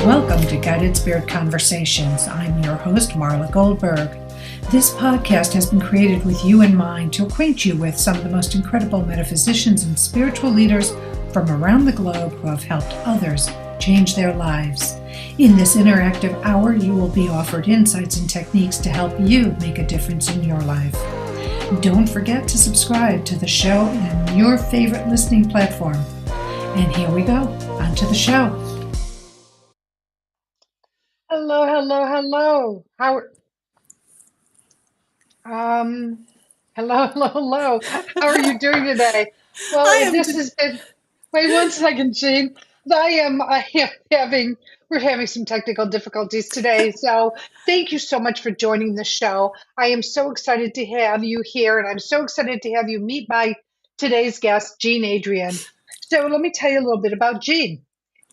Welcome to Guided Spirit Conversations. I'm your host, Marla Goldberg. This podcast has been created with you in mind to acquaint you with some of the most incredible metaphysicians and spiritual leaders from around the globe who have helped others change their lives. In this interactive hour, you will be offered insights and techniques to help you make a difference in your life. Don't forget to subscribe to the show in your favorite listening platform. And here we go, on to the show. Hello, hello, hello. Hello. How are you doing today? Well, I am. this has been. Wait one second, Jean. We're having some technical difficulties today. So thank you so much for joining the show. I am so excited to have you here, and I'm so excited to have you meet my today's guest, Jean Adrienne. So let me tell you a little bit about Jean.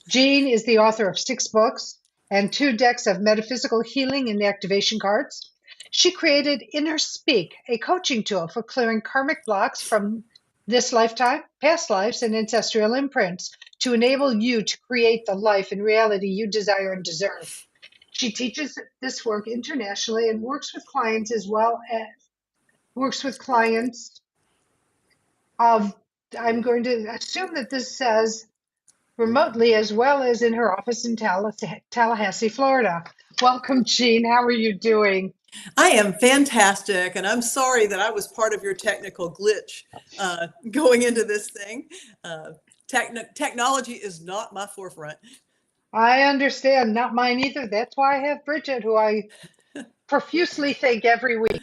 Jean is the author of 6 books and 2 decks of metaphysical healing and activation cards. She created InnerSpeak, a coaching tool for clearing karmic blocks from this lifetime, past lives, and ancestral imprints to enable you to create the life and reality you desire and deserve. She teaches this work internationally and works with clients of, I'm going to assume that this says remotely, as well as in her office in Tallahassee, Florida. Welcome, Jean. How are you doing? I am fantastic, and I'm sorry that I was part of your technical glitch going into this thing. Technology is not my forefront. I understand. Not mine either. That's why I have Bridget, who I profusely thank every week,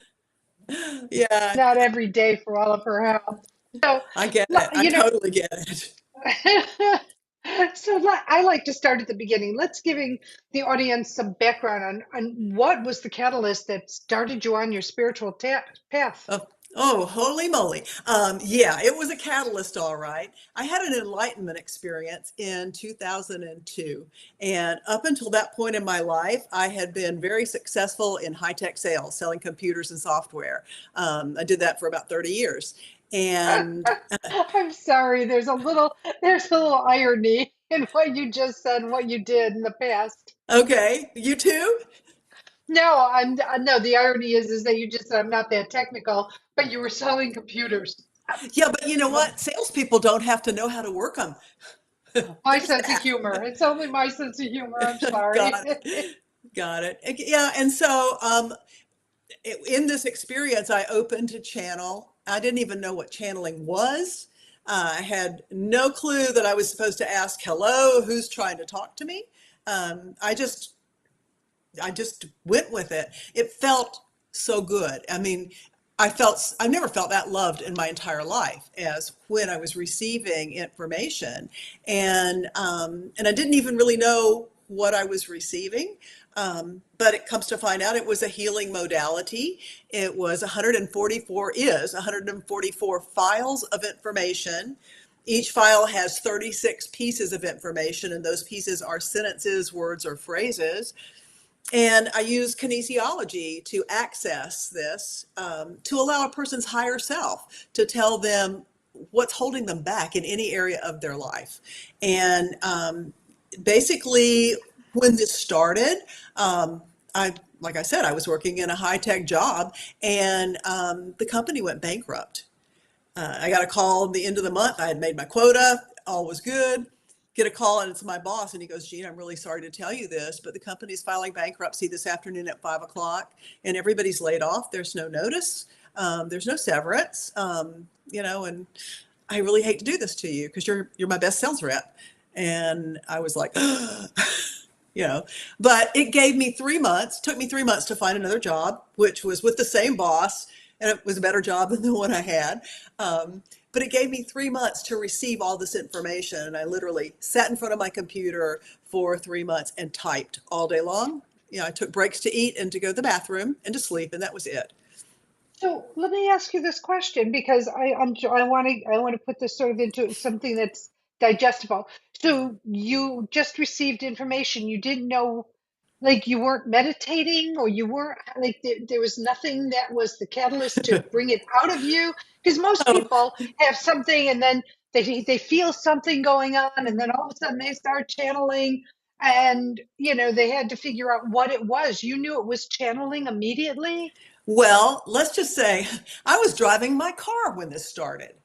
Yeah, not every day, for all of her help. So, I get it. I you know, totally get it. I like to start at the beginning. Let's giving the audience some background on what was the catalyst that started you on your spiritual path. Holy moly. Yeah, it was a catalyst, all right. I had an enlightenment experience in 2002. And up until that point in my life, I had been very successful in high-tech sales, selling computers and software. I did that for about 30 years. And I'm sorry. There's a little irony in what you just said and what you did in the past. okay, you too? No, no. The irony is that you just said I'm not that technical, but you were selling computers. Yeah, but you know what? Salespeople don't have to know how to work them. My There's sense of that. humor. It's only my sense of humor. I'm sorry. Got it. Got it. Yeah, and so in this experience, I opened to channel. I didn't even know what channeling was. I had no clue that I was supposed to ask, "Hello, who's trying to talk to me?" I just went with it. It felt so good. I mean, I've never felt that loved in my entire life as when I was receiving information, and I didn't even really know what I was receiving. But it comes to find out it was a healing modality. It was 144 files of information. Each file has 36 pieces of information, and those pieces are sentences, words, or phrases. And I use kinesiology to access this, to allow a person's higher self to tell them what's holding them back in any area of their life. And basically, when this started, like I said, I was working in a high-tech job, and the company went bankrupt. I got a call at the end of the month. I had made my quota, all was good. Get a call, and it's my boss, and he goes, "Gene, I'm really sorry to tell you this, but the company's filing bankruptcy this afternoon at 5 o'clock, and everybody's laid off. There's no notice, there's no severance, and I really hate to do this to you because you're my best sales rep." And I was like, but it gave me 3 months, took me 3 months to find another job, which was with the same boss, and it was a better job than the one I had. But it gave me 3 months to receive all this information. And I literally sat in front of my computer for 3 months and typed all day long. I took breaks to eat and to go to the bathroom and to sleep, and that was it. So let me ask you this question because I want to put this sort of into something that's digestible. So you just received information. You didn't know, like you weren't meditating, or you weren't like there was nothing that was the catalyst to bring it out of you. Because most Oh, people have something and then they feel something going on, and then all of a sudden they start channeling. and they had to figure out what it was. You knew it was channeling immediately? Well, let's just say I was driving my car when this started.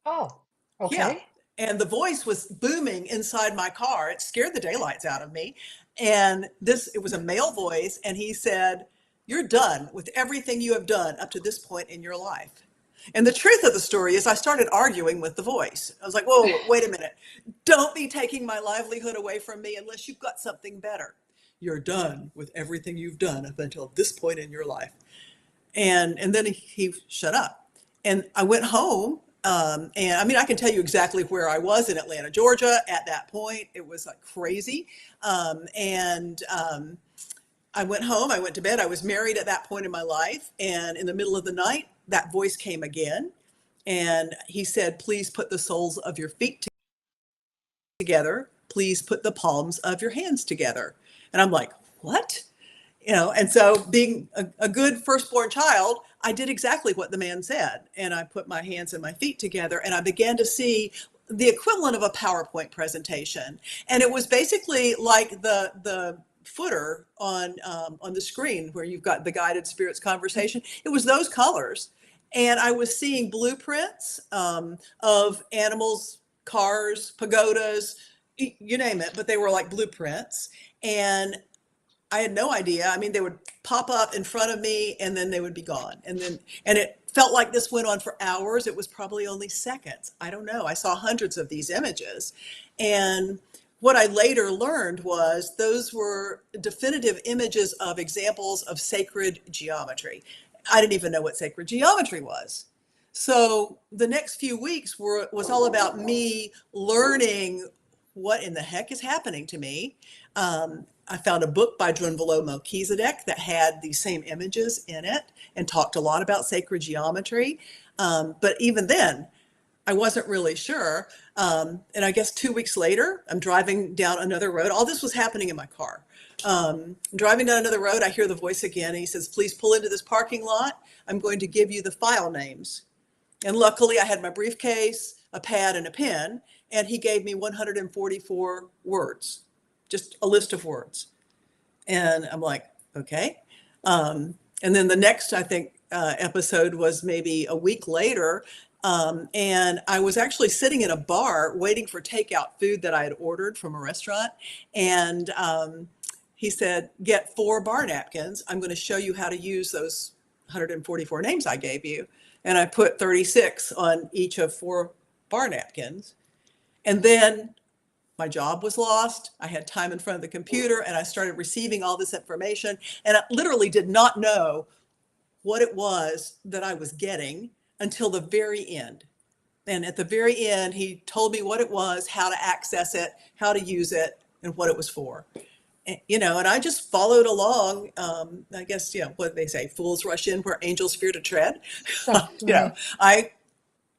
Oh, Yeah. okay. And the voice was booming inside my car. It scared the daylights out of me. And it was a male voice. And he said, "You're done with everything you have done up to this point in your life." And the truth of the story is, I started arguing with the voice. I was like, "Whoa, wait a minute. Don't be taking my livelihood away from me unless you've got something better. You're done with everything you've done up until this point in your life." And then he shut up, and I went home. And I mean, I can tell you exactly where I was in Atlanta, Georgia at that point. It was like crazy. I went home, I went to bed. I was married at that point in my life. And in the middle of the night, that voice came again. And he said, "Please put the soles of your feet together. Please put the palms of your hands together." And I'm like, "What?" And so being a good firstborn child, I did exactly what the man said. And I put my hands and my feet together, and I began to see the equivalent of a PowerPoint presentation. And it was basically like the footer on the screen where you've got the guided spirits conversation. It was those colors. And I was seeing blueprints of animals, cars, pagodas, you name it, but they were like blueprints. And I had no idea. I mean, they would pop up in front of me and then they would be gone. And it felt like this went on for hours. It was probably only seconds. I don't know. I saw hundreds of these images. And what I later learned was those were definitive images of examples of sacred geometry. I didn't even know what sacred geometry was. So the next few weeks was all about me learning what in the heck is happening to me. I found a book by Drunvalo Melchizedek that had these same images in it and talked a lot about sacred geometry. But even then, I wasn't really sure. And I guess 2 weeks later, I'm driving down another road. All this was happening in my car. Driving down another road, I hear the voice again. And he says, "Please pull into this parking lot. I'm going to give you the file names." And luckily, I had my briefcase, a pad, and a pen. And he gave me 144 words, just a list of words. And I'm like, okay. And then the next, I think, episode was maybe a week later. And I was actually sitting in a bar waiting for takeout food that I had ordered from a restaurant. And he said, "Get 4 bar napkins. I'm going to show you how to use those 144 names I gave you." And I put 36 on each of 4 bar napkins. And then my job was lost. I had time in front of the computer and I started receiving all this information. And I literally did not know what it was that I was getting until the very end. And at the very end, he told me what it was, how to access it, how to use it, and what it was for. And I just followed along. I guess, what they say, fools rush in where angels fear to tread. Exactly. I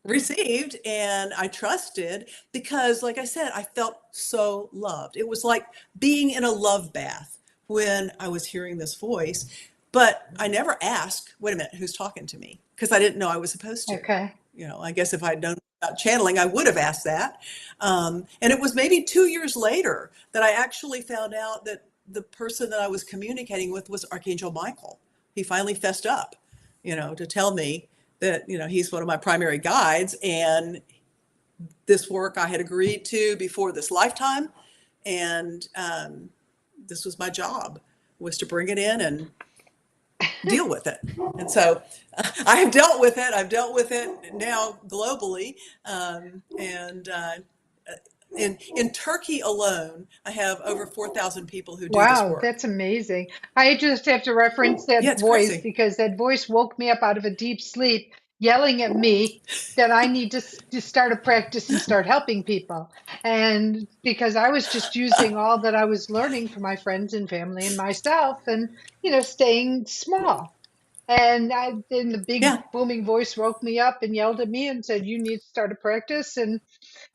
received and I trusted because, like I said, I felt so loved. It was like being in a love bath when I was hearing this voice. But I never asked, "Wait a minute, who's talking to me?" Because I didn't know I was supposed to. Okay. I guess if I'd known about channeling, I would have asked that. And it was maybe 2 years later that I actually found out that the person that I was communicating with was Archangel Michael. He finally fessed up, to tell me that, he's one of my primary guides. And this work I had agreed to before this lifetime. And this was my job, was to bring it in and deal with it. And so I have dealt with it. I've dealt with it now globally. And in Turkey alone, I have over 4,000 people who do this Wow, work. that's amazing. I just have to reference Yeah, that it's voice crazy. because that voice woke me up out of a deep sleep, yelling at me that I need to start a practice and start helping people. And because I was just using all that I was learning from my friends and family and myself and, staying small. And then the big Yeah. booming voice woke me up and yelled at me and said, "You need to start a practice." And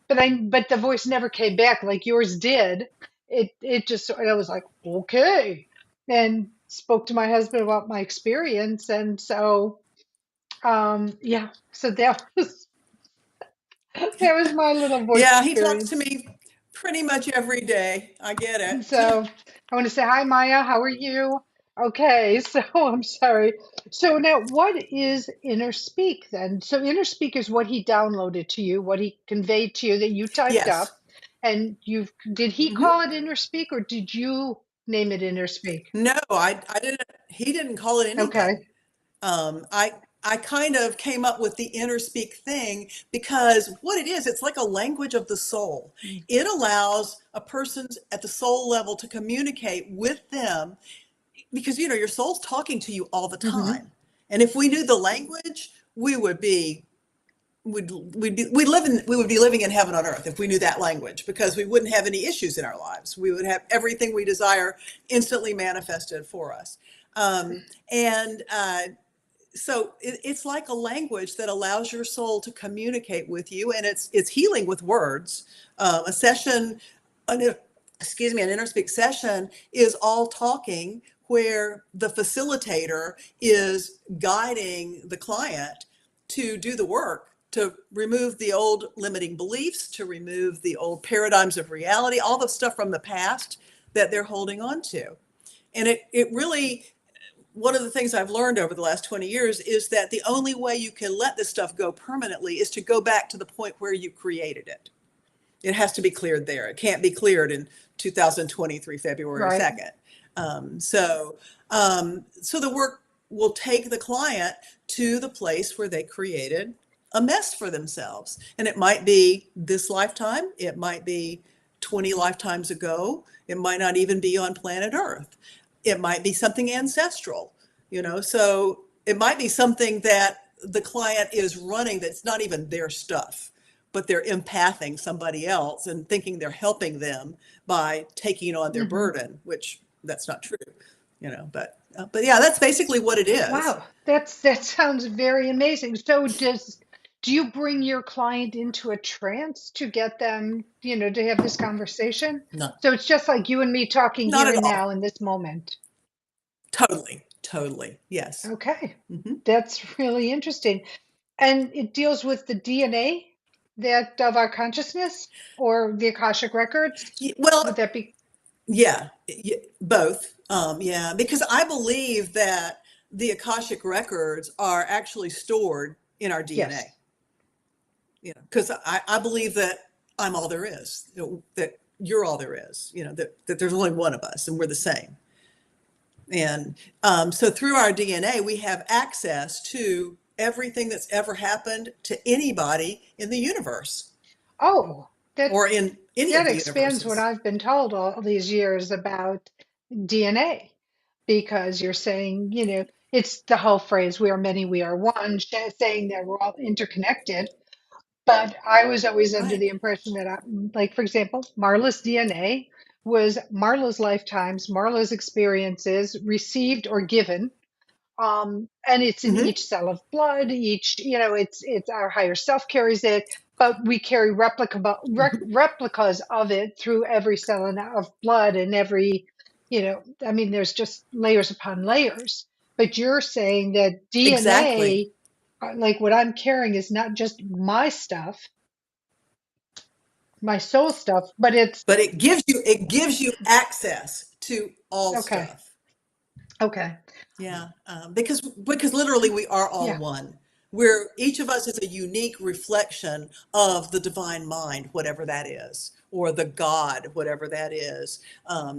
but the voice never came back like yours did. It just, I was like, okay, and spoke to my husband about my experience. And so yeah, so that was that was my little voice Yeah, he talks to experience. me Pretty much every day. I get it. So I want to say hi, Maya. How are you? Okay, so I'm sorry. So now, what is InnerSpeak then? So InnerSpeak is what he downloaded to you, what he conveyed to you that you typed Yes. up, and did he Hmm. call it InnerSpeak or did you name it InnerSpeak? No, I didn't. He didn't call it anything. Okay. I kind of came up with the inner speak thing because what it is, it's like a language of the soul. It allows a person at the soul level to communicate with them because your soul's talking to you all the Mm-hmm. time. And if we knew the language, we would be we would be living in heaven on earth if we knew that language, because we wouldn't have any issues in our lives. We would have everything we desire instantly manifested for us. And So it's like a language that allows your soul to communicate with you, and it's healing with words. A session, an, excuse me, an InnerSpeak session is all talking, where the facilitator is guiding the client to do the work, to remove the old limiting beliefs, to remove the old paradigms of reality, all the stuff from the past that they're holding on to. And it really, one of the things I've learned over the last 20 years is that the only way you can let this stuff go permanently is to go back to the point where you created it. It has to be cleared there. It can't be cleared in 2023, February Right. 2nd. So the work will take the client to the place where they created a mess for themselves. And it might be this lifetime, it might be 20 lifetimes ago, it might not even be on planet Earth. It might be something ancestral, so it might be something that the client is running that's not even their stuff, but they're empathing somebody else and thinking they're helping them by taking on their Mm-hmm. burden, which that's not true, but yeah, that's basically what it is. Wow, that sounds very amazing. So do you bring your client into a trance to get them, to have this conversation? No, So it's just like you and me talking not here at and now all. in this moment. Totally, yes. Okay. Hmm. That's really interesting. And it deals with the DNA that of our consciousness or the Akashic records. Would Well, that be? yeah, both. Yeah, because I believe that the Akashic records are actually stored in our Yes. DNA. Because I believe that I'm all there is, that you're all there is, that there's only one of us and we're the same. And so through our DNA, we have access to everything that's ever happened to anybody in the universe Oh, that or in any of that the expands what universes. I've been told all these years about DNA, because you're saying, it's the whole phrase, we are many, we are one, saying that we're all interconnected. But I was always under Right. the impression that, like, for example, Marla's DNA was Marla's lifetimes, Marla's experiences, received or given. And it's in Hmm. each cell of blood, it's our higher self carries it, but we carry replicas of it through every cell of blood and every, I mean, there's just layers upon layers. But you're saying that Exactly. DNA, like what I'm carrying, is not just my stuff, my soul stuff, but it's But it gives you access to all okay. stuff. Okay. Yeah, because literally we are all Yeah. one. We're each of us is a unique reflection of the divine mind, whatever that is, or the God, whatever that is.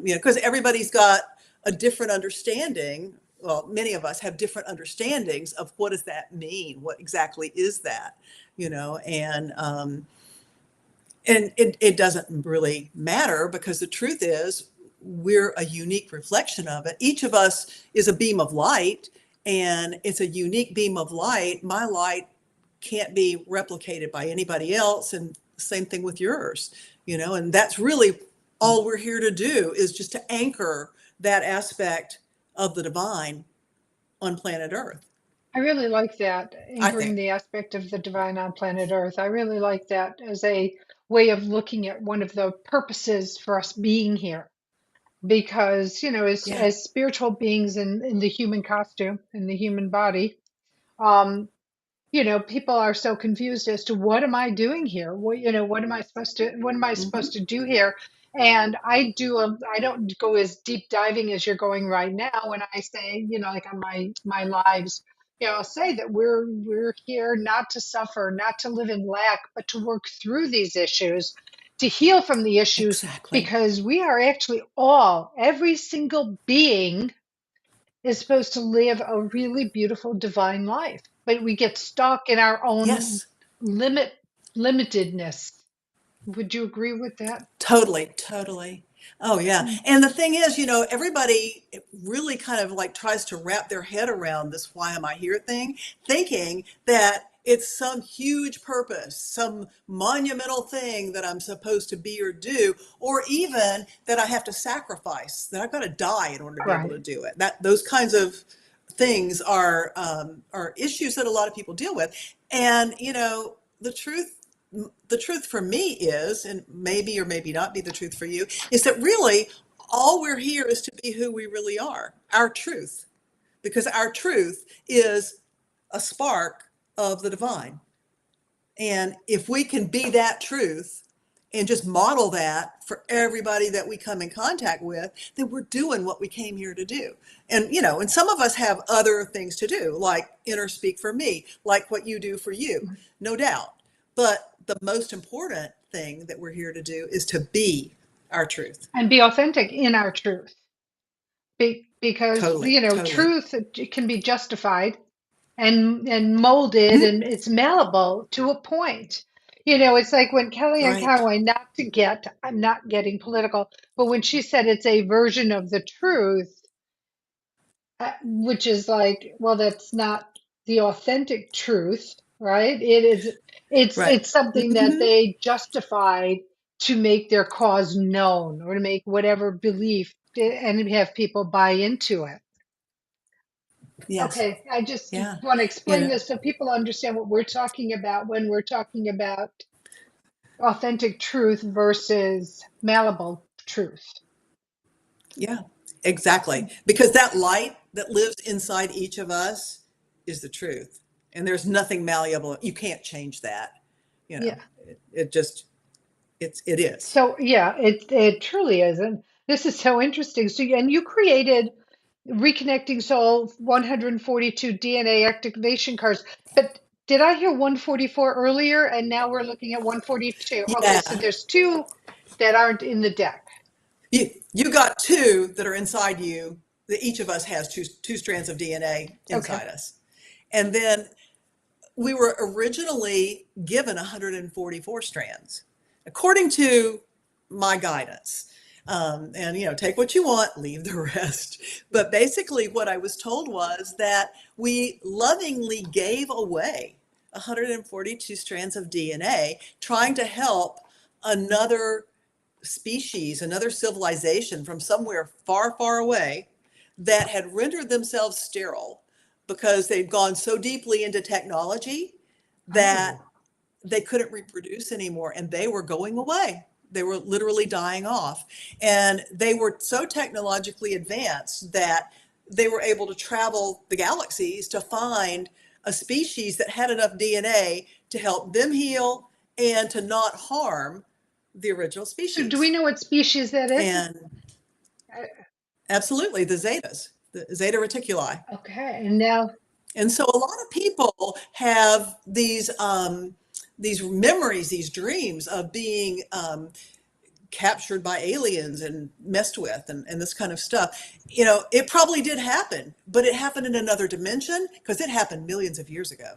Because everybody's got a different understanding. Well, many of us have different understandings of what does that mean? What exactly is that? And it doesn't really matter, because the truth is we're a unique reflection of it. Each of us is a beam of light, and it's a unique beam of light. My light can't be replicated by anybody else, and same thing with yours. And that's really all we're here to do, is just to anchor that aspect of the divine on planet Earth, I really like that, I anchoring think. the aspect of the divine on planet Earth. I really like that as a way of looking at one of the purposes for us being here. Because, Yeah. as spiritual beings in the human costume, in the human body, um, people are so confused as to what am I doing here? What am I supposed Hmm. to do here? And I don't go as deep diving as you're going right now when I say, like on my lives, I'll say that we're here not to suffer, not to live in lack, but to work through these issues, to heal from the issues, Exactly. because we are actually every single being is supposed to live a really beautiful divine life, but we get stuck in our own Yes. limitedness. Would you agree with that? Totally, totally. Oh yeah. Mm. And the thing is, everybody really kind of like tries to wrap their head around this why am I here thing, thinking that it's some huge purpose, some monumental thing that I'm supposed to be or do, or even that I have to sacrifice, that I've got to die in order to be able to Right. do it. That those kinds of things are issues that a lot of people deal with. And the truth the truth for me is, and maybe or maybe not be the truth for you, is that really all we're here is to be who we really are, our truth, because our truth is a spark of the divine. And if we can be that truth and just model that for everybody that we come in contact with, then we're doing what we came here to do. And some of us have other things to do, like InnerSpeak for me, like what you do for you, no doubt. But the most important thing that we're here to do is to be our truth. And be authentic in our truth. Because, Totally, totally. truth can be justified and molded, Mhm. and it's malleable to a point. It's like when Kellyanne Right, Conway, I'm not getting political, but when she said it's a version of the truth, which is like, well, that's not the authentic truth, right? right. It's something that Hmm. they justified to make their cause known, or to make whatever belief, and have people buy into it. Yes. Okay, I just Yeah. want to You explain know, this so people understand what we're talking about when we're talking about authentic truth versus malleable truth. yeah, exactly. Because that light that lives inside each of us is the truth. And there's nothing malleable. You can't change that. Yeah. It just, it is. So yeah, it truly is, and this is so interesting. So and you created Reconnecting Soul 142 DNA activation cards, but did I hear 144 earlier? And now we're looking at 142. Okay, Yeah. so there's two that aren't in the deck. You got two that are inside you, that each of us has two strands of DNA Okay, inside us. And then we were originally given 144 strands, according to my guidance. And take what you want, leave the rest. But basically, what I was told was that we lovingly gave away 142 strands of DNA, trying to help another species, another civilization from somewhere far, far away that had rendered themselves sterile because they'd gone so deeply into technology that oh, they couldn't reproduce anymore and they were going away. They were literally dying off. And they were so technologically advanced that they were able to travel the galaxies to find a species that had enough DNA to help them heal and to not harm the original so do we species. know what species that is? And absolutely, the zetas, the zeta reticuli. Okay, and now And so a lot of people have these memories, these dreams of being captured by aliens and messed with and this kind of stuff. It probably did happen, but it happened in another dimension because it happened millions of years ago.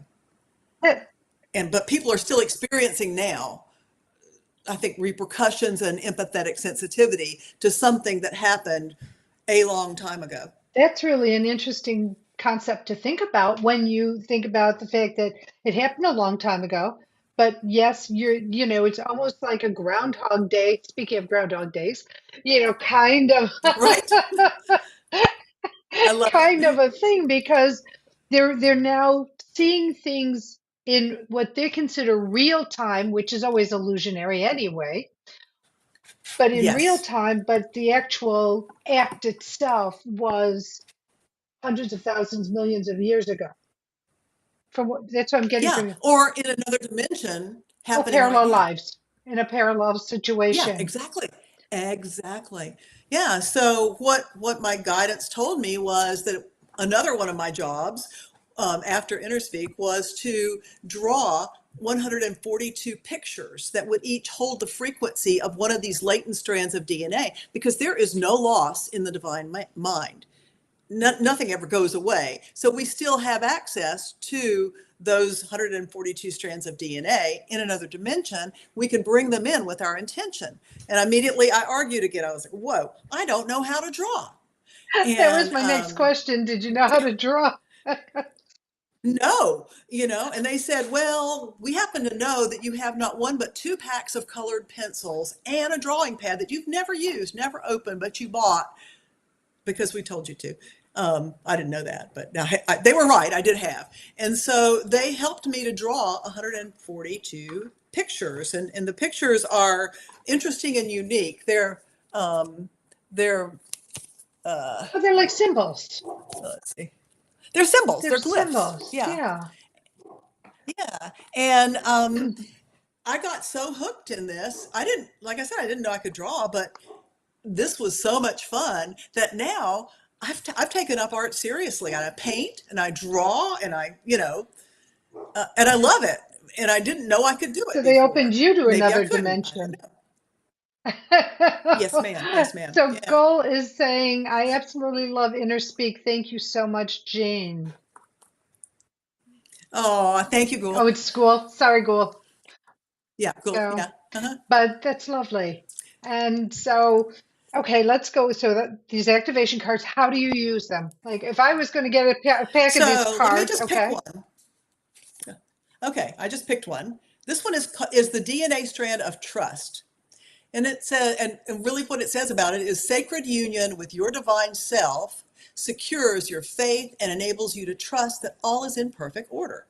eh, But people are still experiencing now, I think, repercussions and empathetic sensitivity to something that happened a long time ago. that's really an interesting concept to think about when you think about the fact that it happened a long time ago. But yes, it's almost like a Groundhog Day. Speaking of Groundhog Days, kind of, Right. I love it. kind of a thing, because they're now seeing things in what they consider real time, which is always illusionary anyway, but in real Yes. time. But the actual act itself was hundreds of thousands, millions of years ago. From what that's what I'm getting Yeah, from you. or in another dimension Oh, happening right parallel now. lives in a parallel Yeah, situation. exactly. Exactly. Yeah, so what my guidance told me was that another one of my jobs after InnerSpeak was to draw 142 pictures that would each hold the frequency of one of these latent strands of DNA, because there is no loss in the divine mind. Nothing ever goes away. So we still have access to those 142 strands of DNA in another dimension. We can bring them in with our intention. And immediately I argued again. I was like, whoa, I don't know how to draw. That was And my next question. Did you know how to draw? no, and they said, well, we happen to know that you have not one but two packs of colored pencils and a drawing pad that you've never used, never opened, but you bought because we told you to. I didn't know that, but now they were right. I did have. And so they helped me to draw 142 pictures. And the pictures are interesting and unique. They're Oh, they're like symbols. let's see. They're symbols. They're They're glyphs. symbols. Yeah. Yeah. Yeah. And I got so hooked in this. Like I said, I didn't know I could draw, but this was so much fun that now I've taken up art seriously. And I paint and I draw and and I love it. And I didn't know I could do So it they opened before. you to Maybe I another couldn't. I don't dimension. know. Yes, ma'am. Yes, ma'am. So Yeah. Gull is saying, I absolutely love InnerSpeak. Thank you so much, Jane. Oh, thank you, Oh, Ghoul. it's school. Sorry, Ghoul. Yeah, Ghoul. So, Yeah. Uh-huh. but that's lovely. And so, okay, let's go. So that these activation cards, how do you use them? Like if I was going to get a pack of these So let me cards, just pick okay? one. Okay, I just picked one. This one is the DNA strand of trust. And it says, and really what it says about it is sacred union with your divine self secures your faith and enables you to trust that all is in perfect order.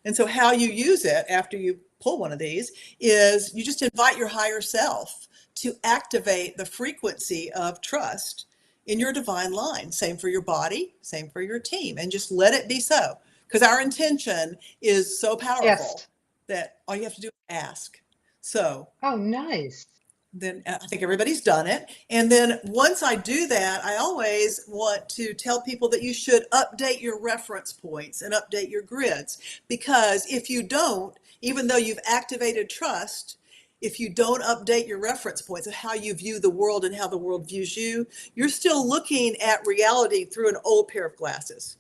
And so how you use it after you pull one of these is you just invite your higher self to activate the frequency of trust in your divine line. Same for your body, same for your team, and just let it be so. Because our intention is so powerful Yes. that all you have to do is ask. So Oh, nice. then I think everybody's done it. And then once I do that, I always want to tell people that you should update your reference points and update your grids. Because if you don't, even though you've activated trust, if you don't update your reference points of how you view the world and how the world views you, you're still looking at reality through an old pair of glasses.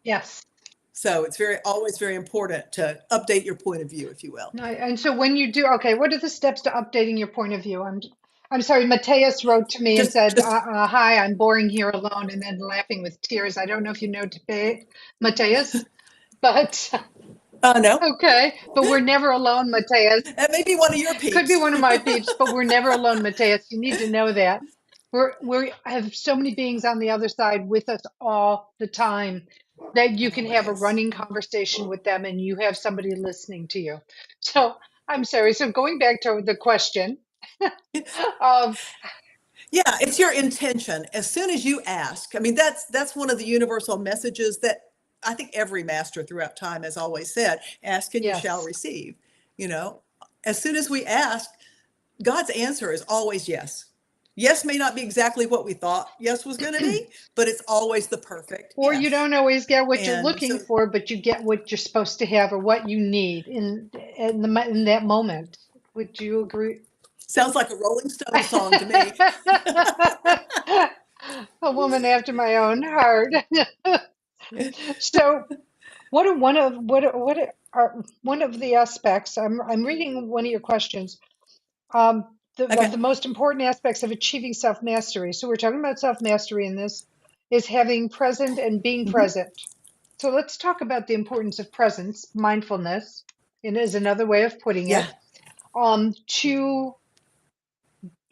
Yes. So it's always very important to update your point of view, if you will. No, and so when you do, okay, what are the steps to updating your point of view? I'm sorry, Mateus wrote to me and said, Just "Hi, I'm boring here alone," and then laughing with tears. I don't know if you know Mateus, but no, okay, but we're never alone, Mateus. that may be one of your Could be peeps. one of my peeps, but we're never alone, Mateus. You need to know that. We have so many beings on the other side with us all the time that you can have a Always. running conversation with them and you have somebody listening to you. So I'm sorry. So going back to the question of Yeah, it's your intention. As soon as you ask, I mean, that's one of the universal messages that I think every master throughout time has always said, ask and you shall yes, receive. You know, as soon as we ask, God's answer is always yes. Yes may not be exactly what we thought yes was going to be, but it's always the perfect or you yes. don't always get what you're And looking so for, but you get what you're supposed to have or what you need in that moment. Would you agree? sounds like a Rolling Stone song to me. A woman after my own heart. So, what are one of the aspects? I'm reading one of your questions. Of Okay. the most important aspects of achieving self mastery. So we're talking about self mastery in this is having present and being Mhm. present. So let's talk about the importance of presence, mindfulness, and is another way of putting Yeah. it, to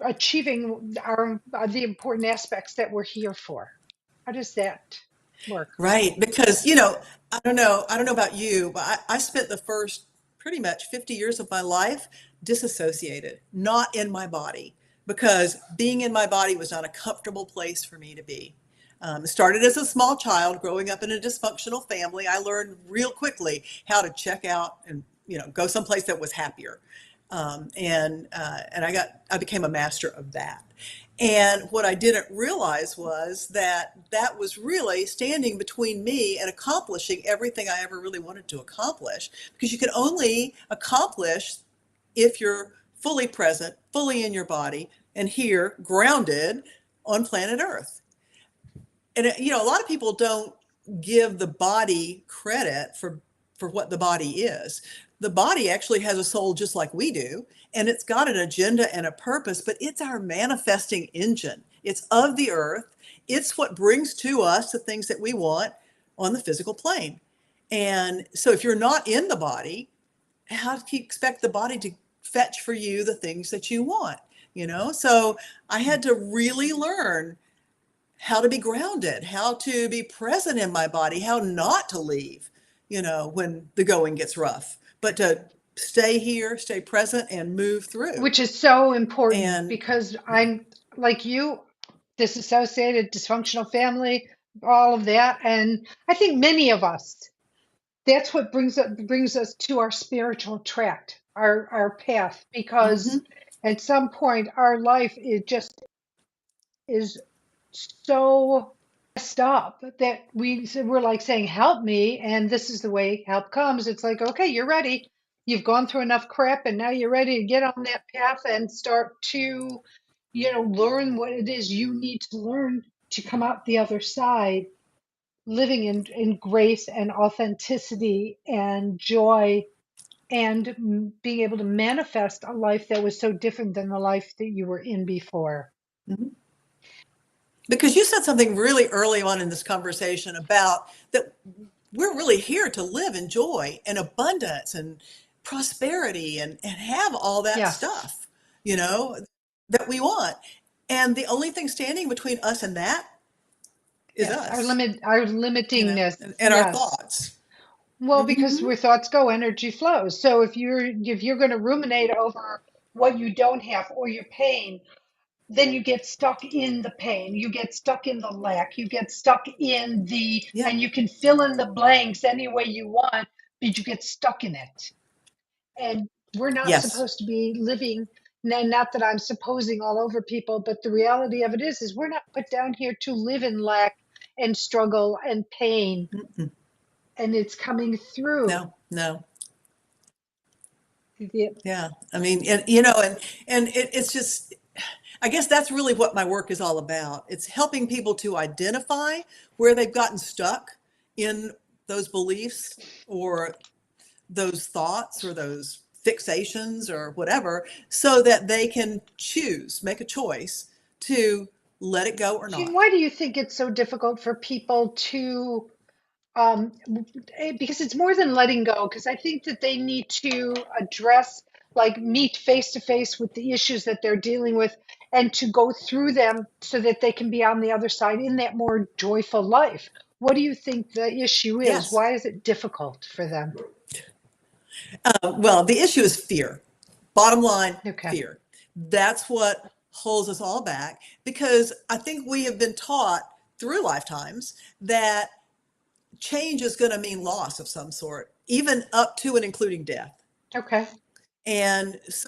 achieving our the important aspects that we're here for. How does that work? Right, because I don't know about you, but I spent the first pretty much 50 years of my life disassociated, not in my body, because being in my body was not a comfortable place for me to be. It started as a small child growing up in a dysfunctional family. I learned real quickly how to check out and go someplace that was happier, and I became a master of that. And what I didn't realize was that that was really standing between me and accomplishing everything I ever really wanted to accomplish, because you can only accomplish if you're fully present, fully in your body, and here, grounded on planet Earth. And a lot of people don't give the body credit for what the body is. The body actually has a soul just like we do, and it's got an agenda and a purpose, but it's our manifesting engine. It's of the earth. It's what brings to us the things that we want on the physical plane. And so if you're not in the body, how do you expect the body to fetch for you the things that you want? So I had to really learn how to be grounded, how to be present in my body, how not to leave, when the going gets rough, but to stay here, stay present, and move through. Which is so important And because I'm like you, disassociated, dysfunctional family, all of that. And I think many of us, that's what brings us to our spiritual tract, our path, because mhm, at some point our life is so messed up that we're like saying, help me, and this is the way help comes. It's like, okay, you're ready. You've gone through enough crap, and now you're ready to get on that path and start to, learn what it is you need to learn to come out the other side, living in grace and authenticity and joy, and being able to manifest a life that was so different than the life that you were in before. mhm. Because you said something really early on in this conversation about that we're really here to live in joy and abundance and prosperity and have all that Yes. stuff, you know, that we want. And the only thing standing between us and that is Yes, us, our limitingness. and our Yes. thoughts. Well, because Hmm. where thoughts go, energy flows. So if you're going to ruminate over what you don't have or your pain, then you get stuck in the pain. You get stuck in the lack. You get stuck in Yeah. and you can fill in the blanks any way you want, but you get stuck in it. And we're not Yes. supposed to be living. Not that I'm supposing all over people, but the reality of it is we're not put down here to live in lack and struggle and pain, Mm-mm. and it's coming through. No, no. The- Yeah. I mean, it's just, I guess that's really what my work is all about. It's helping people to identify where they've gotten stuck in those beliefs or those thoughts or those fixations or whatever, so that they can make a choice to let it go or Jean, not. why do you think it's so difficult for people to um, because it's more than letting go, because I think that they need to address, like meet face to face with the issues that they're dealing with and to go through them so that they can be on the other side in that more joyful life. What do you think the issue is? Yes. Why is it difficult for them? Well, the issue is fear. Bottom line, Okay. fear. That's what holds us all back, because I think we have been taught through lifetimes that change is going to mean loss of some sort, even up to and including death. Okay. And so,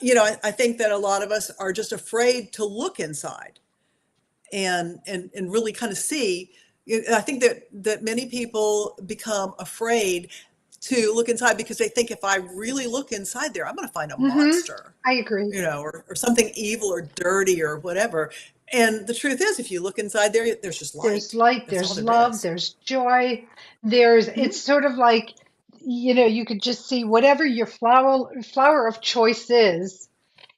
I think that a lot of us are just afraid to look inside and really kind of see. I think that many people become afraid to look inside because they think if I really look inside there, I'm going to find a Mm-hmm. monster, I agree. or something evil or dirty or whatever. And the truth is, if you look inside there, there's just There's light. light, That's all there's there love, is. there's joy. It's Mhm. sort of like, you could just see whatever your flower of choice is,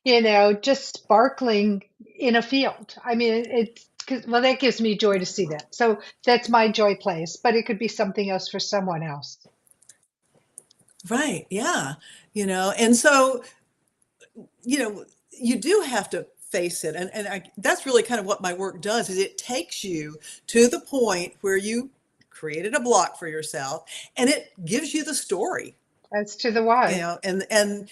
just sparkling in a field. I mean, well, that gives me joy to see that. So that's my joy place, but it could be something else for someone else. Right. Yeah. And so, you do have to face it. And that's really kind of what my work does, is it takes you to the point where you created a block for yourself, and it gives you the story, That's to the why. and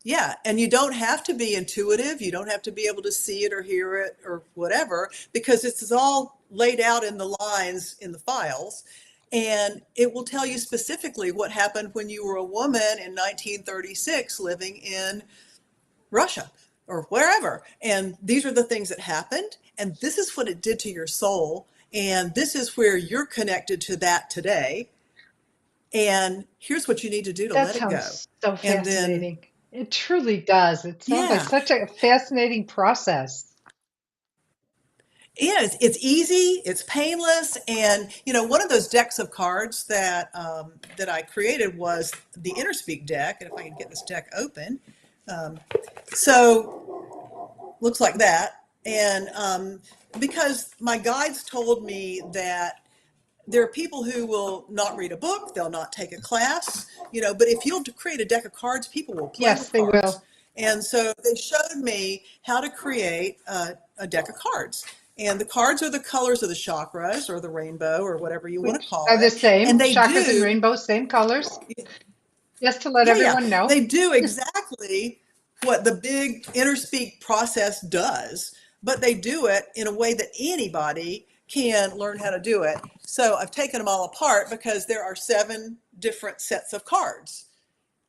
Yeah, and you don't have to be intuitive. You don't have to be able to see it or hear it or whatever, because it's all laid out in the lines in the files. And it will tell you specifically what happened when you were a woman in 1936 living in Russia or wherever. And these are the things that happened. And this is what it did to your soul. And this is where you're connected to that today. And here's what you need to do to That let it go. sounds so And then, fascinating. It truly does. It sounds like yeah, such a fascinating process. yeah, it's easy, it's painless, and one of those decks of cards that I created was the InnerSpeak deck. And if I can get this deck open, so looks like that. And because my guides told me that there are people who will not read a book, they'll not take a class, but if you'll create a deck of cards, people will play Yes, with they cards. will. And so they showed me how to create a deck of cards. And the cards are the colors of the chakras or the rainbow or whatever you want to Which call are the it. And same. they Chakras and do, rainbows, same colors. Just to let yeah, everyone know. they do exactly what the big InnerSpeak process does, but they do it in a way that anybody can learn how to do it. So I've taken them all apart because there are 7 different sets of cards.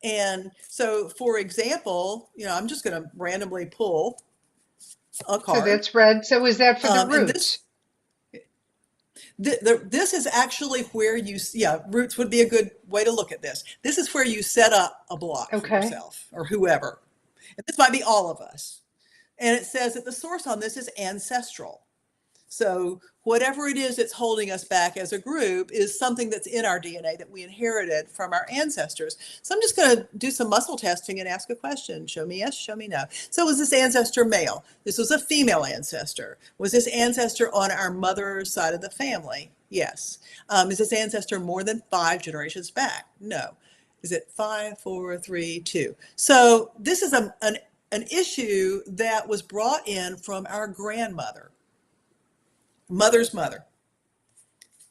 And so, for example, I'm just going to randomly pull a So card. that's red. So is that for the And roots? this is actually where yeah, roots would be a good way to look at this. This is where you set up a block for Okay. yourself or whoever. And this might be all of us. And it says that the source on this is ancestral. So whatever it is that's holding us back as a group is something that's in our DNA that we inherited from our ancestors. So I'm just going to do some muscle testing and ask a question. Show me yes, show me no. So was this ancestor male? This was a female ancestor. Was this ancestor on our mother's side of the family? Yes. Is this ancestor more than 5 generations back? No. Is it 5, 4, 3, 2? So this is an issue that was brought in from our grandmother. Mother's mother.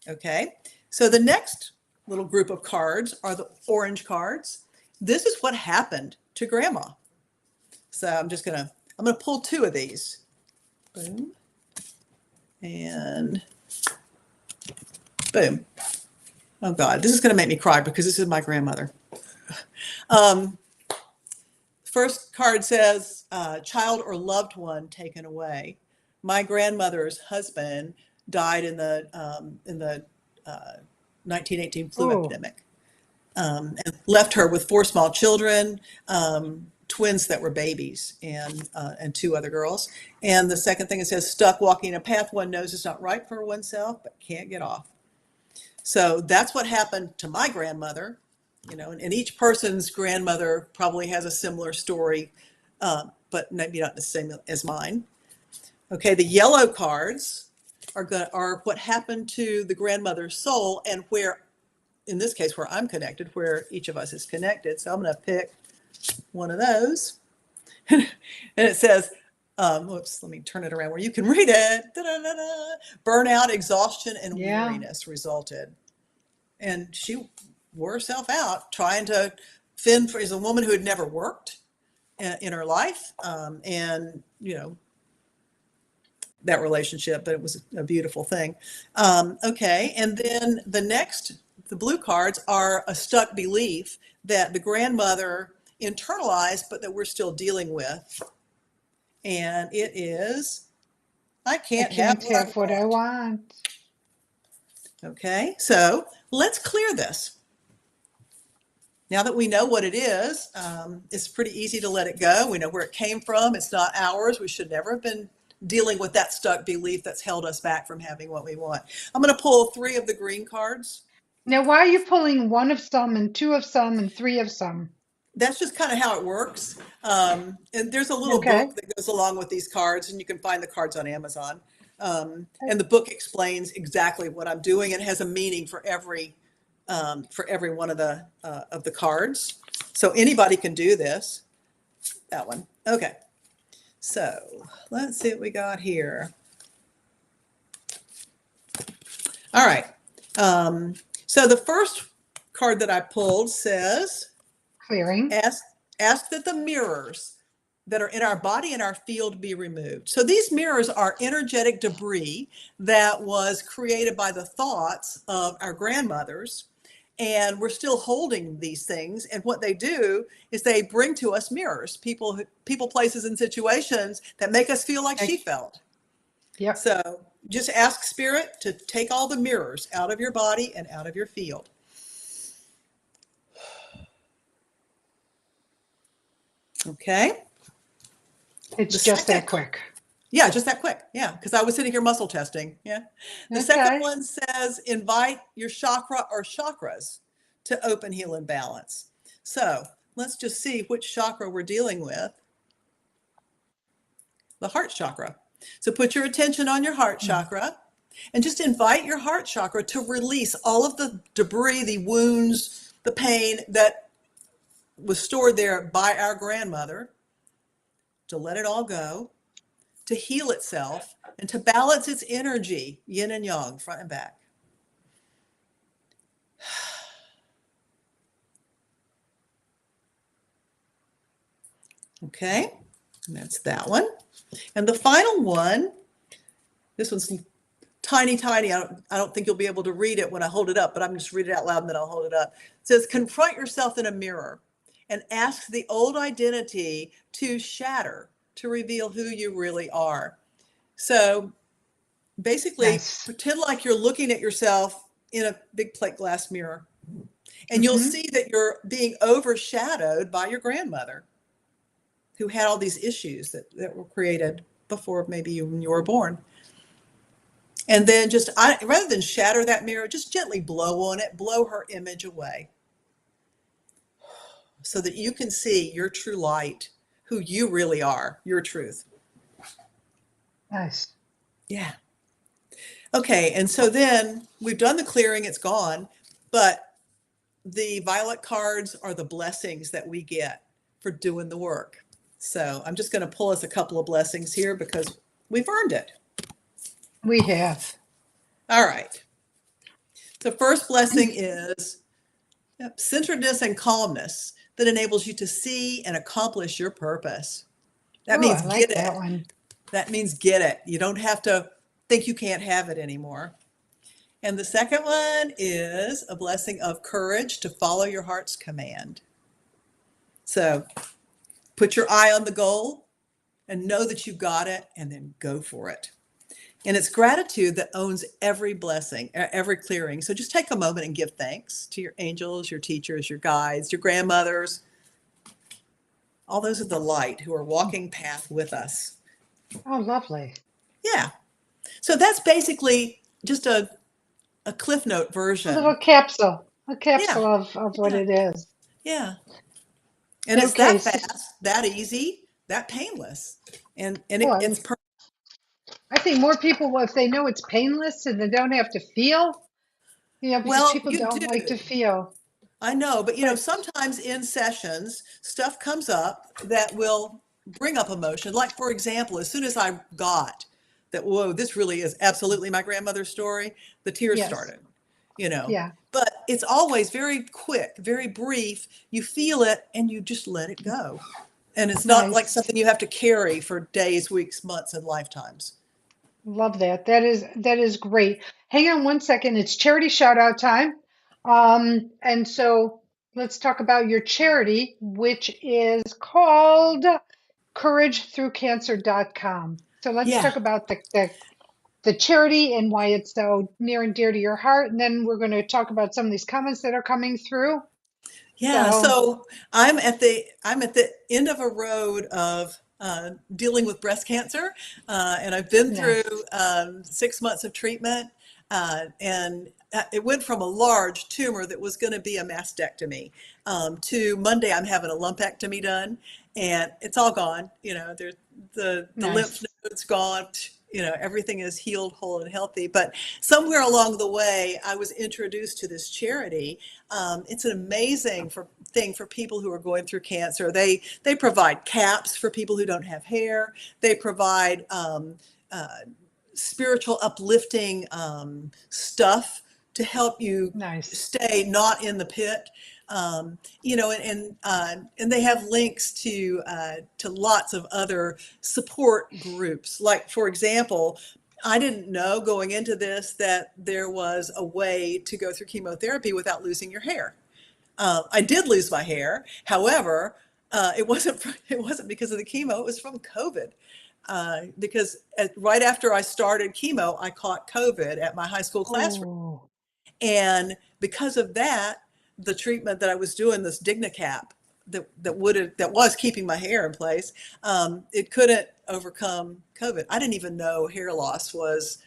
Okay, so the next little group of cards are the orange cards. This is what happened to grandma. So I'm gonna pull 2 of these. Boom. And boom. Oh God, this is gonna make me cry because this is my grandmother. First card says, child or loved one taken away. My grandmother's husband died in the 1918 flu Oh, epidemic, and left her with 4 small children, twins that were babies, and 2 other girls. And the second thing, it says, stuck walking a path one knows is not right for oneself, but can't get off. So that's what happened to my grandmother, and each person's grandmother probably has a similar story, but maybe not the same as mine. Okay, the yellow cards are what happened to the grandmother's soul, and where, in this case, where I'm connected, where each of us is connected. So I'm going to pick one of those, and it says, whoops, let me turn it around where you can read it. Da-da-da-da. Burnout, exhaustion, and yeah. weariness resulted, and she wore herself out trying to fend for. Is a woman who had never worked in her life, and that relationship, but it was a beautiful thing. Okay, and then the blue cards are a stuck belief that the grandmother internalized, but that we're still dealing with. And it is, I I can't have can't what I have what I want. want. Okay, so let's clear this. Now that we know what it is, it's pretty easy to let it go. We know where it came from. It's not ours. We should never have been dealing with that stuck belief that's held us back from having what we want. I'm going to pull 3 of the green cards. Now, why are you pulling 1 of some and 2 of some and 3 of some? That's just kind of how it works. And there's a little Okay. book that goes along with these cards, and you can find the cards on Amazon. And the book explains exactly what I'm doing. It has a meaning for every one of the cards. So anybody can do this. That one. Okay. So let's see what we got here. All right. So the first card that I pulled says, Clearing. ask that the mirrors that are in our body and our field be removed. So these mirrors are energetic debris that was created by the thoughts of our grandmothers. And we're still holding these things. And what they do is they bring to us mirrors, people, places, and situations that make us feel like she felt. Yep. So just ask Spirit to take all the mirrors out of your body and out of your field. Okay. It's just that quick. Yeah, just that quick. Yeah, because I was sitting here muscle testing. Yeah. The second one says invite your chakra or chakras to open, heal, and balance. So let's just see which chakra we're dealing with. The heart chakra. So put your attention on your heart chakra and just invite your heart chakra to release all of the debris, the wounds, the pain that was stored there by our grandmother, to let it all go, to heal itself, and to balance its energy, yin and yang, front and back. Okay, and that's that one. And the final one, this one's tiny, tiny. I don't think you'll be able to read it when I hold it up, but I'm just read it out loud and then I'll hold it up. It says, confront yourself in a mirror and ask the old identity to shatter, to reveal who you really are. So basically, pretend like you're looking at yourself in a big plate glass mirror, and you'll see that you're being overshadowed by your grandmother, who had all these issues that were created before maybe you, when you were born. And then just, rather than shatter that mirror, just gently blow on it, blow her image away, so that you can see your true light, who you really are, your truth. Nice. Yeah. Okay, and so then we've done the clearing, it's gone, but the violet cards are the blessings that we get for doing the work. So I'm just going to pull us a couple of blessings here because we've earned it. We have. All right. The first blessing is centeredness and calmness that enables you to see and accomplish your purpose. That means I like get that it. one. That means get it. You don't have to think you can't have it anymore. And the second one is a blessing of courage to follow your heart's command. So put your eye on the goal and know that you got it, and then go for it. And it's gratitude that owns every blessing, every clearing. So just take a moment and give thanks to your angels, your teachers, your guides, your grandmothers. All those are the light who are walking path with us. Oh, lovely. Yeah. So that's basically just a Cliff Note version. A little capsule. A capsule of what it is. Yeah. And it's that fast, that easy, that painless. And it's perfect. I think more people, if they know it's painless and they don't have to feel, because people don't like to feel. I know, but sometimes in sessions, stuff comes up that will bring up emotion. Like, for example, as soon as I got that, whoa, this really is absolutely my grandmother's story, the tears started, Yeah. But it's always very quick, very brief. You feel it and you just let it go. And it's not like something you have to carry for days, weeks, months, and lifetimes. Love that. That is great. Hang on one second. It's charity shout out time. And so let's talk about your charity, which is called couragethroughcancer.com. So let's talk about the charity and why it's so near and dear to your heart. And then we're going to talk about some of these comments that are coming through. Yeah. So I'm at the end of a road of dealing with breast cancer, and I've been through 6 months of treatment, and it went from a large tumor that was going to be a mastectomy to Monday I'm having a lumpectomy done, and it's all gone. The lymph nodes gone. Everything is healed, whole, and healthy. But somewhere along the way, I was introduced to this charity. It's an amazing thing for people who are going through cancer. They provide caps for people who don't have hair. They provide spiritual uplifting stuff to help you stay not in the pit. And they have links to lots of other support groups. Like, for example, I didn't know going into this that there was a way to go through chemotherapy without losing your hair. I did lose my hair. However, it wasn't because of the chemo. It was from COVID. Because right after I started chemo, I caught COVID at my high school class. Oh, And because of that, the treatment that I was doing, this DignaCap, that was keeping my hair in place, it couldn't overcome COVID. I didn't even know hair loss was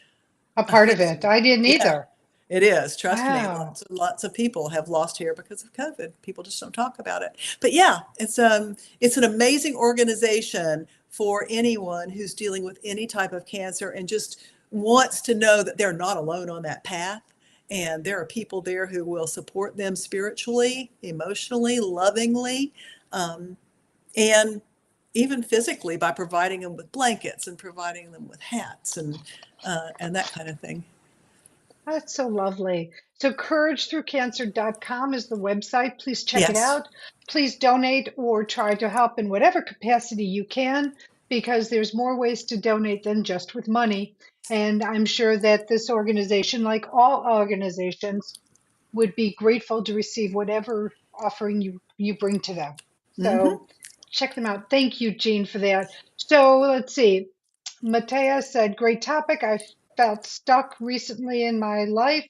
a a part of it. thing. I didn't Yeah, either. it is. Trust me. Wow. Lots of people have lost hair because of COVID. People just don't talk about it. But yeah, it's an amazing organization for anyone who's dealing with any type of cancer and just wants to know that they're not alone on that path. And there are people there who will support them spiritually, emotionally, lovingly, um, and even physically by providing them with blankets and providing them with hats and that kind of thing. That's so lovely. So couragethroughcancer.com is the website. Please check it Yes. out. Please donate or try to help in whatever capacity you can, because there's more ways to donate than just with money. And I'm sure that this organization, like all organizations, would be grateful to receive whatever offering you bring to them. Hmm. So check them out. Thank you, Jean, for that. So let's see. Matea said, great topic. I felt stuck recently in my life.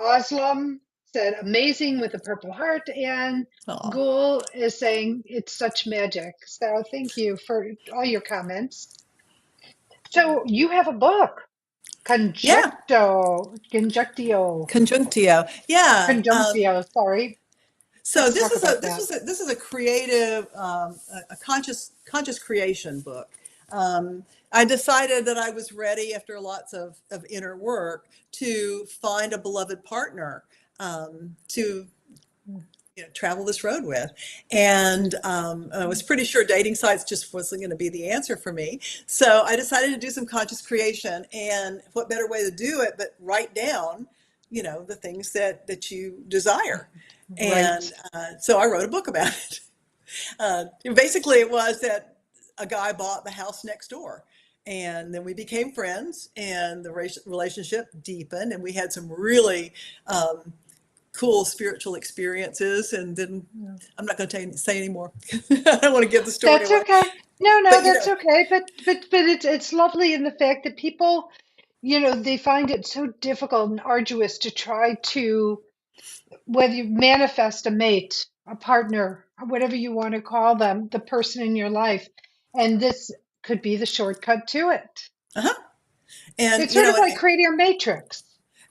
Oslam said, amazing with a purple heart. And Oh, Gul is saying, it's such magic. So thank you for all your comments. So you have a book, yeah. Conjunctio, Conjunctio. Yeah. Conjunctio, sorry. So Let's talk about this that. was this is a creative, a conscious creation book. I decided that I was ready after lots of inner work to find a beloved partner to travel this road with. And I was pretty sure dating sites just wasn't going to be the answer for me. So I decided to do some conscious creation. And what better way to do it but write down, the things that you desire. Right. And so I wrote a book about it. Basically, it was that a guy bought the house next door. And then we became friends, and the relationship deepened, and we had some really cool spiritual experiences. And then I'm not going to say anymore. I don't want to give the story That's away. okay. No, no, But that's okay. But it's lovely in the fact that people, they find it so difficult and arduous to try to, whether you manifest a mate, a partner, whatever you want to call them, the person in your life. And this could be the shortcut to it. uh-huh. And It's sort of like creating a matrix.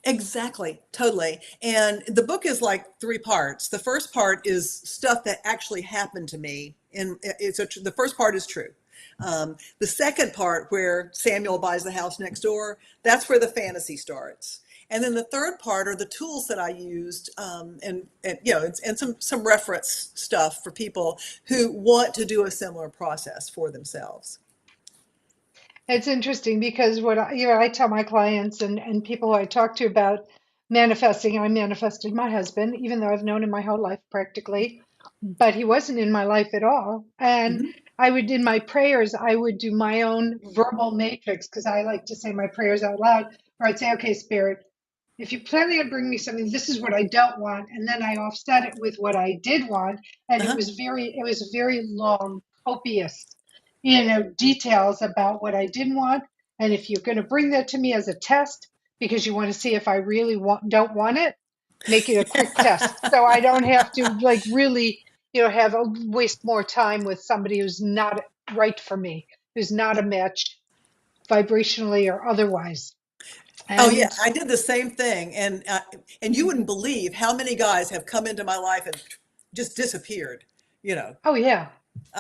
exactly, totally. And the book is like three parts. The first part is stuff that actually happened to me, and the first part is true. The second part, where Samuel buys the house next door, that's where the fantasy starts. And then the third part are the tools that I used, and some reference stuff for people who want to do a similar process for themselves. It's interesting because I tell my clients and people who I talk to about manifesting, I manifested my husband, even though I've known him my whole life practically, but he wasn't in my life at all. And Hmm. in my prayers, I would do my own verbal matrix because I like to say my prayers out loud, where I'd say, okay, Spirit, if you plan to bring me something, this is what I don't want. And then I offset it with what I did want. And Uh-huh. it was very long, copious, details about what I didn't want. And if you're going to bring that to me as a test because you want to see if I really don't want it, make it a quick test. So I don't have to like really, waste more time with somebody who's not right for me, who's not a match vibrationally or otherwise. Oh yeah, And I did the same thing, and you wouldn't believe how many guys have come into my life and just disappeared, you know, oh yeah,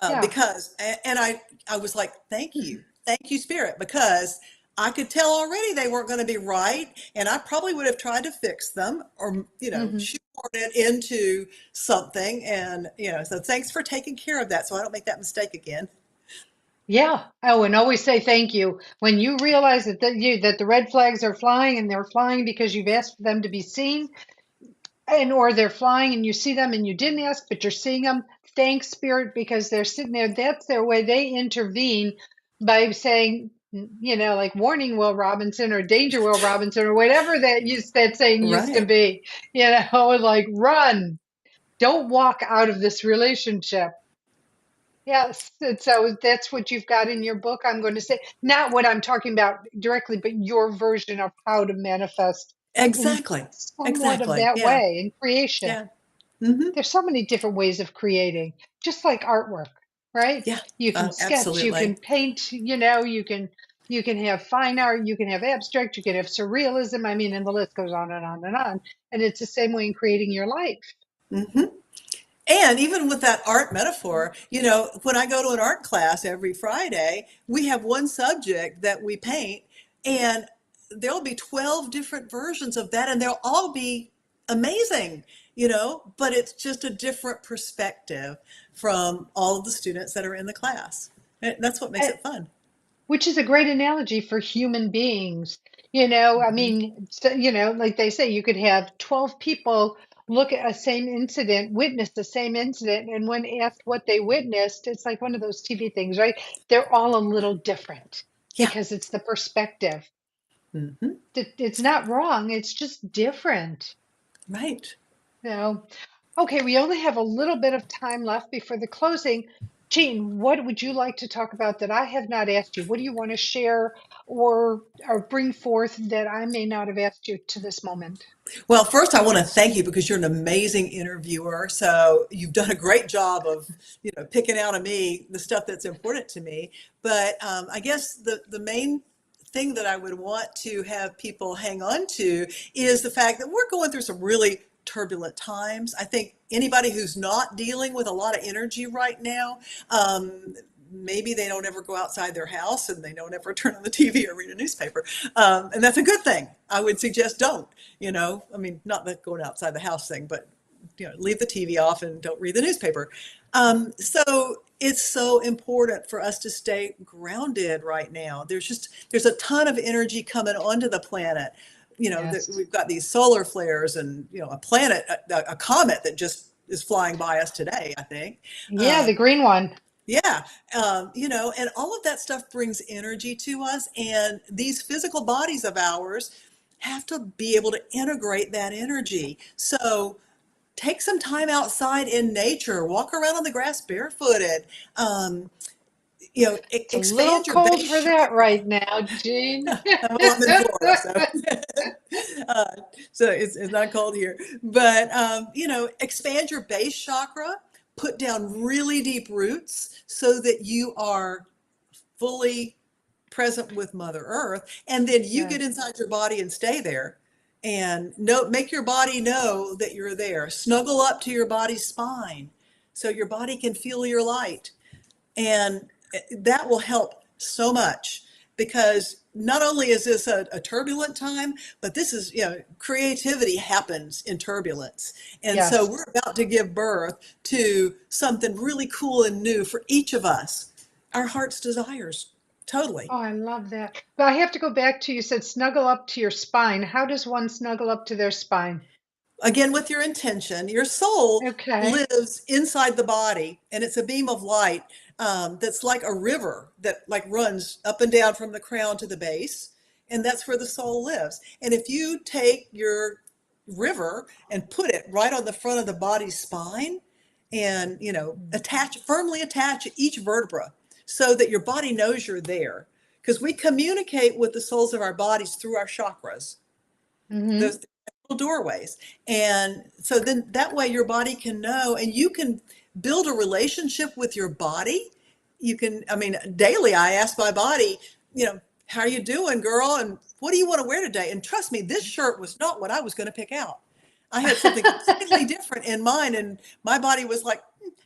yeah. because and I was like, thank you, Spirit, because I could tell already they weren't going to be right, and I probably would have tried to fix them or Hmm. shoehorn it into something, and so thanks for taking care of that, so I don't make that mistake again. Yeah. Oh, and always say thank you when you realize that the red flags are flying and they're flying because you've asked for them to be seen. or they're flying and you see them and you didn't ask, but you're seeing them. Thanks, Spirit, because they're sitting there. That's their way. They intervene by saying, like warning Will Robinson or danger Will Robinson or whatever that saying used to Right. be, like run, don't walk out of this relationship. Yes. And so that's what you've got in your book. I'm going to say, not what I'm talking about directly, but your version of how to manifest in Exactly. somewhat of Exactly. that Yeah. way in creation. Yeah. Hmm. There's so many different ways of creating, just like artwork, right? Yeah. You can sketch, you Absolutely. can paint, you can have fine art, you can have abstract, you can have surrealism. I mean, and the list goes on and on and on. And it's the same way in creating your life. Hmm. And even with that art metaphor, when I go to an art class every Friday, we have one subject that we paint, and there'll be 12 different versions of that, and they'll all be amazing, but it's just a different perspective from all of the students that are in the class. And that's what makes And it fun. which is a great analogy for human beings. I Hmm. mean, so, like they say, you could have 12 people look at a same incident, witness the same incident, and when asked what they witnessed, it's like one of those TV things, right? They're all a little different Yeah. because it's the perspective. Hmm. It's not wrong, it's just different. Right. So, okay, we only have a little bit of time left before the closing. Jean, what would you like to talk about that I have not asked you? What do you want to share or bring forth that I may not have asked you to this moment? Well, first, I want to thank you because you're an amazing interviewer. So you've done a great job of, picking out of me the stuff that's important to me. But I guess the main thing that I would want to have people hang on to is the fact that we're going through some really turbulent times. I think anybody who's not dealing with a lot of energy right now, maybe they don't ever go outside their house and they don't ever turn on the TV or read a newspaper. And that's a good thing. I would suggest don't, I mean, not the going outside the house thing, but, leave the TV off and don't read the newspaper. So it's so important for us to stay grounded right now. There's a ton of energy coming onto the planet. Yes. We've got these solar flares and, a planet, a comet that just is flying by us today, I think. Yeah, Um, the green one. yeah, and all of that stuff brings energy to us, and these physical bodies of ours have to be able to integrate that energy. So take some time outside in nature, walk around on the grass barefooted, It's a little expand your cold base for that chakra. right now, Jean. Well, I'm in Florida, so uh, it's not cold here. But expand your base chakra, put down really deep roots so that you are fully present with Mother Earth, and then you get Yes. inside your body and stay there. And make your body know that you're there. Snuggle up to your body's spine so your body can feel your light. And that will help so much because not only is this a turbulent time, but this is, creativity happens in turbulence. And so Yes. we're about to give birth to something really cool and new for each of us, our heart's desires. Totally. Oh, I love that. But I have to go back to you said snuggle up to your spine. How does one snuggle up to their spine? Again, with your intention, your soul Okay. lives inside the body, and it's a beam of light that's like a river that like runs up and down from the crown to the base, and that's where the soul lives. And if you take your river and put it right on the front of the body's spine, and firmly attach each vertebra so that your body knows you're there, because we communicate with the souls of our bodies through our chakras, Mm-hmm. those little doorways. And so then that way your body can know, and you can build a relationship with your body. I mean, daily I ask my body, how are you doing, girl? And what do you want to wear today? And trust me, this shirt was not what I was going to pick out. I had something completely different in mind. And my body was like,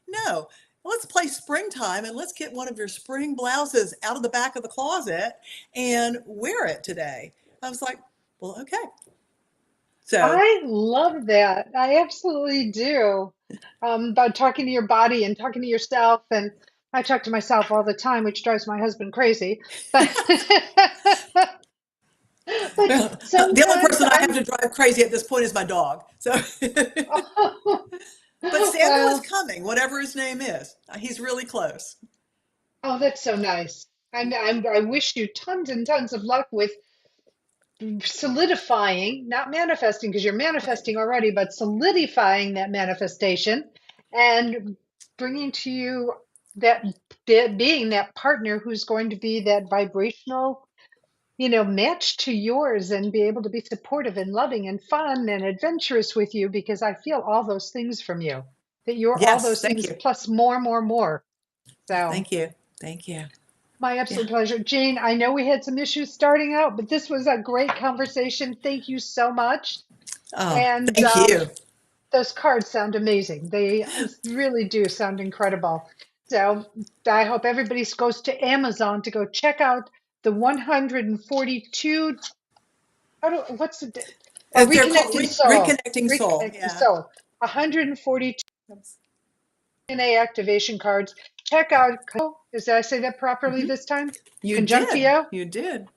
no, let's play springtime and let's get one of your spring blouses out of the back of the closet and wear it today. I was like, well, okay. So, I love that. I absolutely do. About talking to your body and talking to yourself. And I talk to myself all the time, which drives my husband crazy. But but well, the only sometimes person I have I'm to to drive crazy at this point is my dog. So, but Samuel is Well, coming, whatever his name is. He's really close. oh, that's so nice. I wish you tons and tons of luck with solidifying, not manifesting, because you're Right. manifesting already, but solidifying that manifestation and bringing to you that being that partner who's going to be that vibrational, match to yours and be able to be supportive and loving and fun and adventurous with you because I feel all those things from you. That you're all Yes. those Thank things you. plus more, more, more. So Thank you. Thank you. my Yeah. absolute pleasure. Jane, I know we had some issues starting out, but this was a great conversation. Thank you so much. Oh, And thank you. those cards sound amazing. They really do sound incredible. So I hope everybody goes to Amazon to go check out the 142. What's the They're called Reconnecting Soul? Reconnecting Soul. Reconnecting Yeah. Soul. 142 DNA activation cards. Check out. Did I say that properly Hmm. this time? You did. Conjunctio. You did.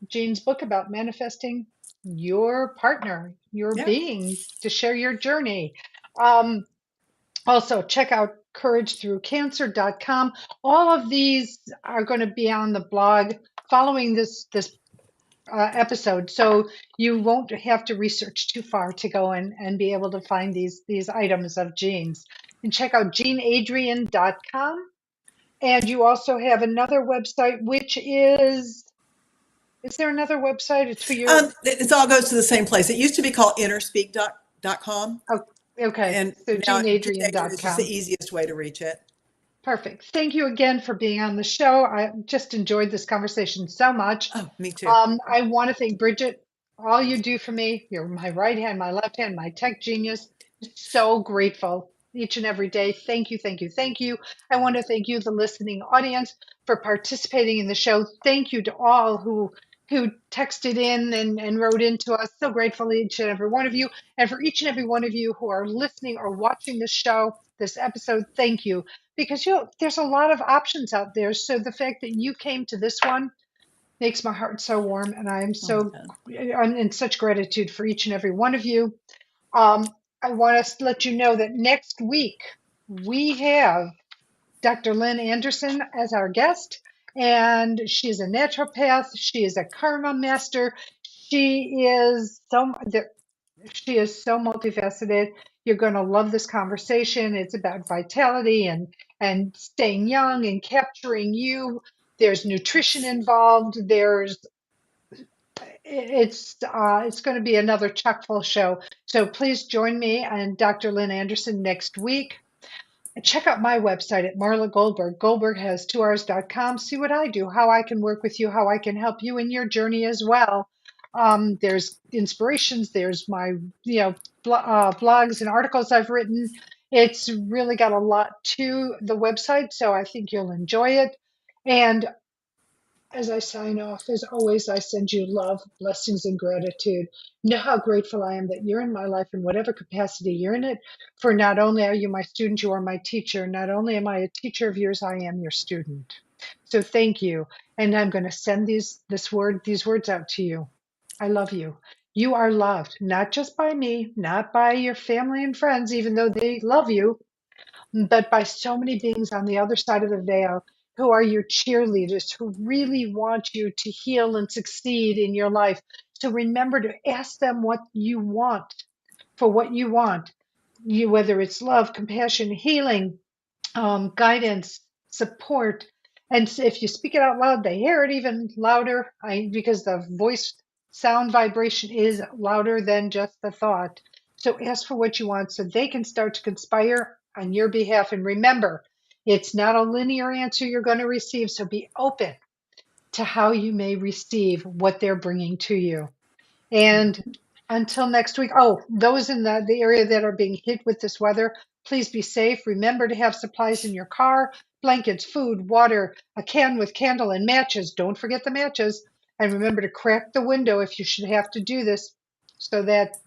Jean's book about manifesting your partner, your Yeah. being to share your journey. Um, Also, check out couragethroughcancer.com. All of these are going to be on the blog following this episode, so you won't have to research too far to go and be able to find these items of Jean's. And check out jeanadrienne.com. And you also have another website, which is there another website? It's for your, It all goes to the same place. It used to be called InnerSpeak.com, oh, okay, and so now Jean Adrienne is just the jeanadrienne.com. easiest way to reach it. Perfect. Thank you again for being on the show. I just enjoyed this conversation so much. Oh, me too. I want to thank Bridget. All you do for me, you're my right hand, my left hand, my tech genius. So grateful each and every day. Thank you, thank you, thank you. I want to thank you, the listening audience, for participating in the show. Thank you to all who texted in and wrote into us. So grateful each and every one of you. And for each and every one of you who are listening or watching this show, this episode, thank you. Because there's a lot of options out there. So the fact that you came to this one makes my heart so warm, and Oh my God. I'm in such gratitude for each and every one of you. Um, I want to let you know that next week we have Dr. Lynn Anderson as our guest, and she's a naturopath. She is a karma master. She is so she is so multifaceted. You're going to love this conversation. It's about vitality and staying young and capturing you. There's nutrition involved. It's going to be another chock full show. So please join me and Dr. Lynn Anderson next week. And check out my website at Marla Goldberg. Goldberg has 2Rs.com. See what I do, how I can work with you, how I can help you in your journey as well. There's inspirations. There's my blogs and articles I've written. It's really got a lot to the website, so I think you'll enjoy it. And as I sign off, as always, I send you love, blessings, and gratitude. Know how grateful I am that you're in my life in whatever capacity you're in it. For not only are you my student, you are my teacher. Not only am I a teacher of yours, I am your student. So thank you. And I'm going to send these words out to you. I love you. You are loved, not just by me, not by your family and friends, even though they love you, but by so many beings on the other side of the veil who are your cheerleaders, who really want you to heal and succeed in your life. So remember to ask them what you want for what you want, whether it's love, compassion, healing, guidance, support. And if you speak it out loud, they hear it even louder because the voice sound vibration is louder than just the thought. So ask for what you want so they can start to conspire on your behalf. And remember, it's not a linear answer you're going to receive. So be open to how you may receive what they're bringing to you. And until next week, those in the area that are being hit with this weather, please be safe. Remember to have supplies in your car, blankets, food, water, a can with candle and matches. Don't forget the matches. And remember to crack the window if you should have to do this so that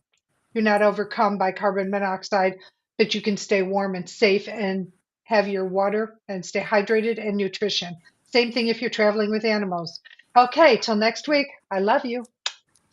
you're not overcome by carbon monoxide, but you can stay warm and safe and have your water and stay hydrated and nutrition. Same thing if you're traveling with animals. Okay, till next week. I love you.